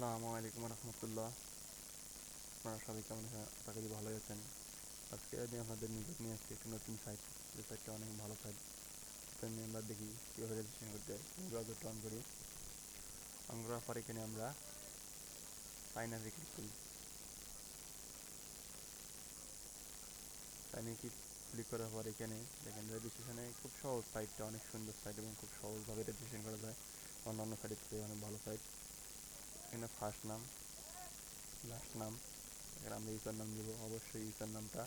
আসসালামু আলাইকুম রহমতুল্লাহ। আপনারা সবাই কেমন আছেন? আশা করি ভালোই আছেন। আজকে আমি আপনাদের নিকট নিয়ে আসছি একটি নতুন সাইট। যে সাইটটা অনেক ভালো সাইট। এটা নিয়ে আমরা দেখি কীভাবে রেজিস্ট্রেশন করতে হয়। ব্রাউজারটা অন করি। অন করার পর এখানে আমরা সাইন আপে ক্লিক করি। সাইন আপে ক্লিক করার পর এখানে দেখেন রেজিস্ট্রেশনে খুব সহজ, সাইটটা অনেক সুন্দর সাইট এবং খুব সহজভাবে রেজিস্ট্রেশন করা যায়। অন্যান্য সাইটের চেয়ে অনেক ভালো সাইট। এখানে ফার্স্ট নাম, লাস্ট নাম, এখানে আমরা ইউজার নাম দেবো। অবশ্যই ইউজার নামটা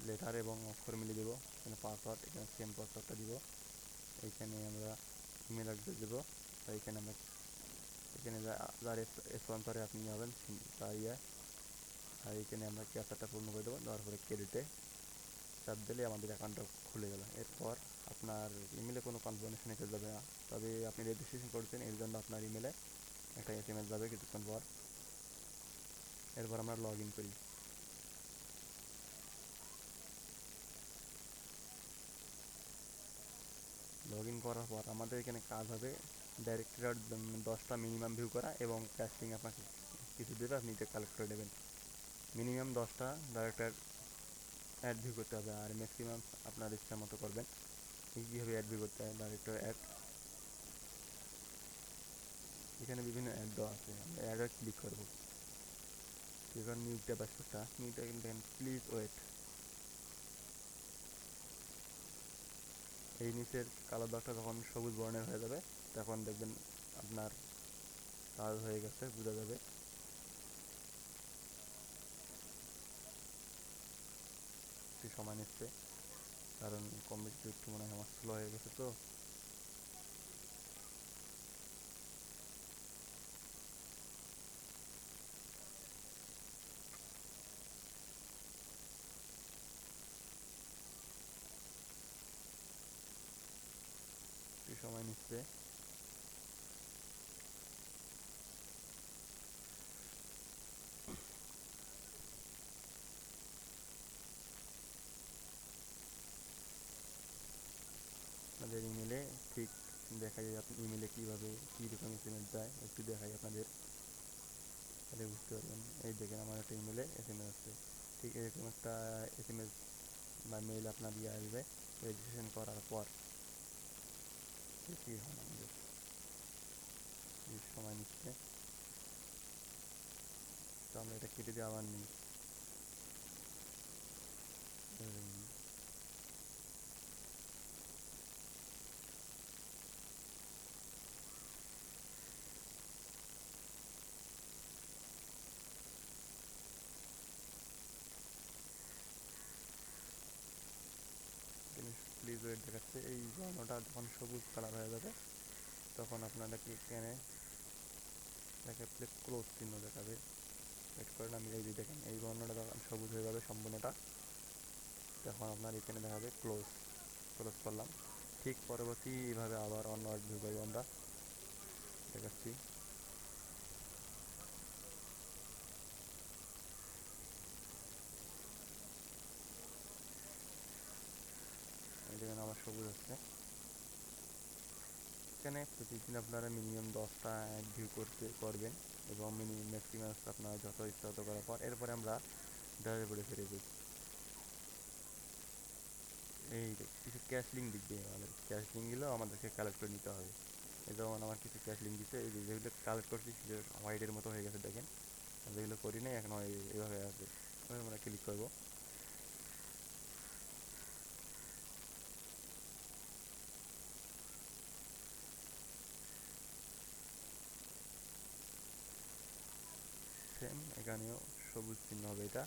লেটার এবং অক্ষর মিলে দেবো। এখানে পাসওয়ার্ড, এখানে সেম পাসওয়ার্ডটা দিব। এইখানে আমরা ইমেল অ্যাড্রেস দেবো। আর এখানে আমরা যার স্পন্সরে আপনি হবেন তার আর এখানে আমরা ক্যাপচাটা পূর্ণ করে দেবো। দেওয়ার পরে ক্রেডিটে চাপ দিলে আমাদের অ্যাকাউন্টটা খুলে গেল। এরপর আপনার ইমেলে কোনো কনফার্মেশন এসে যাবে না, তবে আপনি রেজিস্ট্রেশন করছেন এর জন্য আপনার ইমেলে একটা এসএমএস যাবে কিছুক্ষণ পর। এরপর আমরা লগ ইন করি। লগ ইন করার পর আমাদের এখানে কাজ হবে ডাইরেক্টর 10টা মিনিমাম ভিউ করা এবং ক্যাস্টিং আপনাকে কিছু দেবে, আপনি এটা কালেক্ট করে নেবেন। মিনিমাম 10টা ডাইরেক্টর অ্যাড ভিউ করতে হবে, আর ম্যাক্সিমাম আপনার ইচ্ছা মতো করবেন। কীভাবে অ্যাড ভিউ করতে হয়, ডাইরেক্টর অ্যাড, এখানে বিভিন্ন অ্যাড দেওয়া আছে। আমরা অ্যাডে ক্লিক করবো। এবার মিউটটা বাসটা মিউটটা কিন্তু দেখেন প্লিজ ওয়েট। এই নিচের কালো দাগটা যখন সবুজ বর্ণের হয়ে যাবে তখন দেখবেন আপনার কাজ হয়ে গেছে, বোঝা যাবে। একটু সময় নিচ্ছে, কারণ কম্পিউটার একটু মনে হয় আমার স্লো হয়ে গেছে তো। একটু সময় নিচ্ছে। আপনাদের ইমেলে ঠিক দেখা যায়, আপনি ইমেলে কীভাবে কীরকম এসএমএস যায় একটু দেখাই আপনাদের, তাহলে বুঝতে পারবেন। এই দেখেন আমার একটা ইমেলে এসএমএস আসছে। ঠিক এরকম একটা এসএমএস বা মেইল আপনার দিয়ে আসবে রেজিস্ট্রেশন করার পর। কি হয় আমাদের সময় নিচ্ছে, তো আমরা এটা কেটে দিয়ে আবার নিই। প্লিজ ওয়েট দেখাচ্ছে। এই বর্ণটা যখন সবুজ কালার হয়ে যাবে তখন আপনাদেরকে এখানে দেখে প্লে ক্লোজ চিহ্ন দেখাবে। ওয়েট করেন, আমি এই যে দেখেন এই বর্ণটা যখন সবুজ হয়ে যাবে সম্পূর্ণটা, তখন আপনার এখানে দেখাবে ক্লোজ। ক্লোজ করলাম। ঠিক পরবর্তী এইভাবে আবার অন্য ভিউ করবো আমরা, দেখাচ্ছি। এই দেখেন আমার সবুজ হচ্ছে। এখানে প্রতিদিন আপনারা মিনিমাম 10টা ভিউ করবেন এবং ম্যাক্সিমাম আপনারা যত ইচ্ছা তত করার পর এরপরে আমরা ড্যাশবোর্ডে ফিরে যাই। এই কিছু ক্যাশ লিঙ্ক দিবে, আমাদের ক্যাশ লিঙ্কগুলো আমাদেরকে কালেক্ট করে নিতে হবে। এই যেমন আমার কিছু ক্যাশ লিঙ্ক দিচ্ছে, এই যেগুলো কালেক্ট করছি সেগুলো হোয়াইটের মতো হয়ে গেছে দেখেন। যেগুলো করি নাই এখন এইভাবে আছে। আমরা ক্লিক করবো। সেম এখানেও সবুজ চিহ্ন হবে এটা।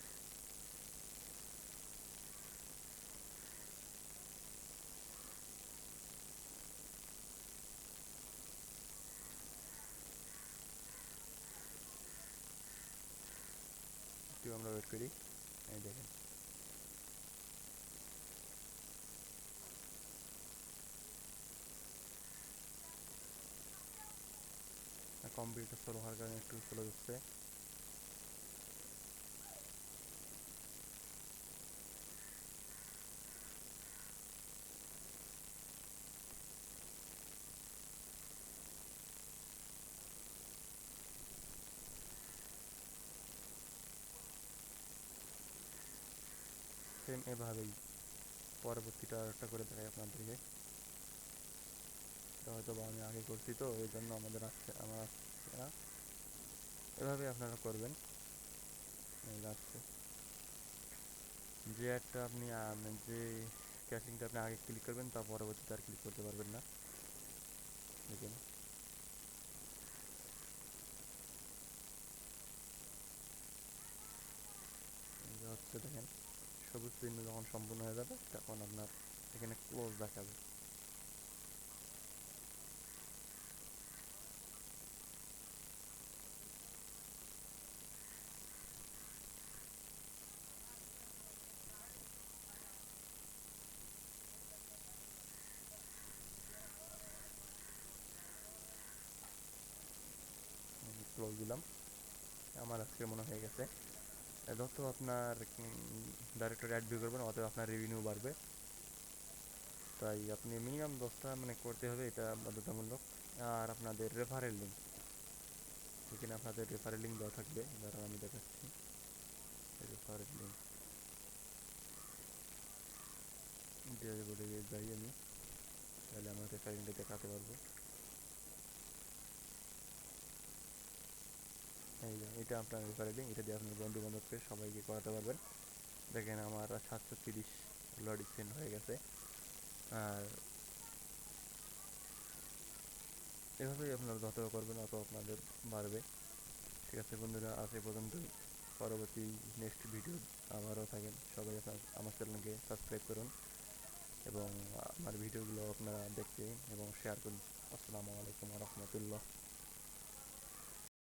একটু আমরা ওয়েট করি। এই দেখেন কম্পিউটার স্লো হওয়ার কারণে একটু স্লো হচ্ছে। সেম এভাবেই পরবর্তীটা একটা করে দেখাই আপনাদেরকে। এটা হয়তো বা আমি আগে করছি তো এই জন্য আমার আসছে না। এভাবে আপনারা করবেন। এই যাচ্ছে যে একটা আপনি যে ক্যাশিংটা আপনি আগে ক্লিক করবেন তা পরবর্তীতে আর ক্লিক করতে পারবেন না। দেখুন এই যে হচ্ছে, দেখেন সবুজ চিহ্ন যখন সম্পূর্ণ হয়ে যাবে তখন আপনার এখানে ক্লোজ দেখাবে। ক্লোজ দিলাম। আমার আজকে মনে হয়ে গেছে। যত আপনার ডাইরেক্টরি অ্যাড ভিউ করবেন অতএব আপনার রেভিনিউ বাড়বে। তাই আপনি মিনিমাম 10টা মানে করতে হবে, এটা বাধ্যতামূলক। আর আপনাদের রেফারেল লিঙ্ক, এখানে আপনাদের রেফারেল লিঙ্ক দেওয়া থাকবে, ধরুন আমি দেখাচ্ছি রেফারেল লিঙ্ক বলে যাই আমি, তাহলে আমার রেফারেল লিঙ্কটা দেখাতে পারবো। এই যে এটা আপনার রেফারেল লিঙ্ক, এটা দিয়ে আপনার বন্ধু বান্ধবকে সবাইকে করাতে পারবেন। দেখেন আমার 730 অলরেডি সেন্ড হয়ে গেছে। আর এভাবেই আপনারা যত করবেন তত আপনাদের বাড়বে। ঠিক আছে বন্ধুরা, আজ এ পর্যন্তই। পরবর্তী নেক্সট ভিডিও আবারও থাকেন। সবাই আমার চ্যানেলকে সাবস্ক্রাইব করুন এবং আমার ভিডিওগুলো আপনারা দেখতে এবং শেয়ার করুন। আসসালামু আলাইকুম রহমতুল্লাহ।